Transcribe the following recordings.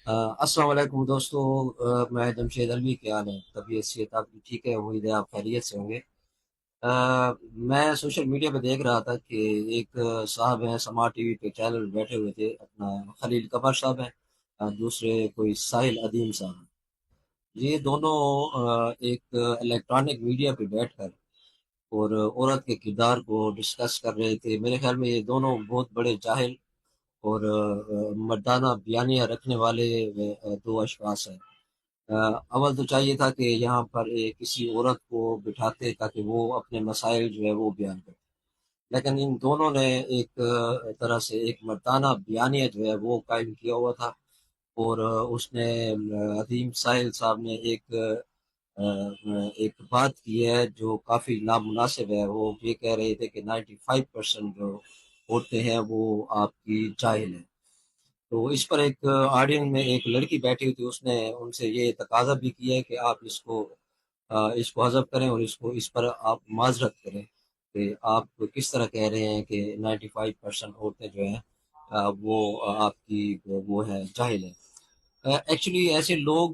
السلام علیکم دوستو، میں جمشید علوی. کیا حال ہے؟ طبیعت صحت آپ کی ٹھیک ہے؟ امید ہے آپ خیریت سے ہوں گے. میں سوشل میڈیا پہ دیکھ رہا تھا کہ ایک صاحب ہیں سما ٹی وی پہ چینل بیٹھے ہوئے تھے. اپنا خلیل قمر صاحب ہیں، دوسرے کوئی ساحل ادیم صاحب ہیں. یہ دونوں ایک الیکٹرانک میڈیا پہ بیٹھ کر اور عورت کے کردار کو ڈسکس کر رہے تھے. میرے خیال میں یہ دونوں بہت بڑے جاہل اور مردانہ بیانیہ رکھنے والے دو اشخاص ہیں. اول تو چاہیے تھا کہ یہاں پر کسی عورت کو بٹھاتے تاکہ وہ اپنے مسائل جو ہے وہ بیان کرے، لیکن ان دونوں نے ایک طرح سے ایک مردانہ بیانیہ جو ہے وہ قائم کیا ہوا تھا. اور اس نے عظیم ساحل صاحب نے ایک بات کی ہے جو کافی نامناسب ہے. وہ یہ کہہ رہے تھے کہ 95% جو عورتیں ہیں وہ آپ کی جاہل ہیں. تو اس پر ایک آڈینس میں ایک لڑکی بیٹھی ہوئی تھی. اس نے ان سے یہ تقاضا بھی کیا ہے کہ آپ اس کو حذف کریں اور اس پر آپ معذرت کریں کہ آپ کس طرح کہہ رہے ہیں کہ 95% عورتیں جو ہیں وہ آپ کی وہ ہے جاہل ہیں. ایکچولی ایسے لوگ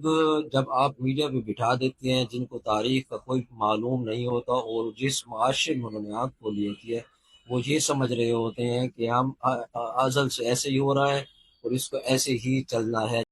جب آپ میڈیا پہ بٹھا دیتے ہیں جن کو تاریخ کا کوئی معلوم نہیں ہوتا اور جس معاشرے میں انہوں نے آنکھ کھولی ہوتی ہے، وہ یہ سمجھ رہے ہوتے ہیں کہ ہم ازل سے ایسے ہی ہو رہا ہے اور اس کو ایسے ہی چلنا ہے.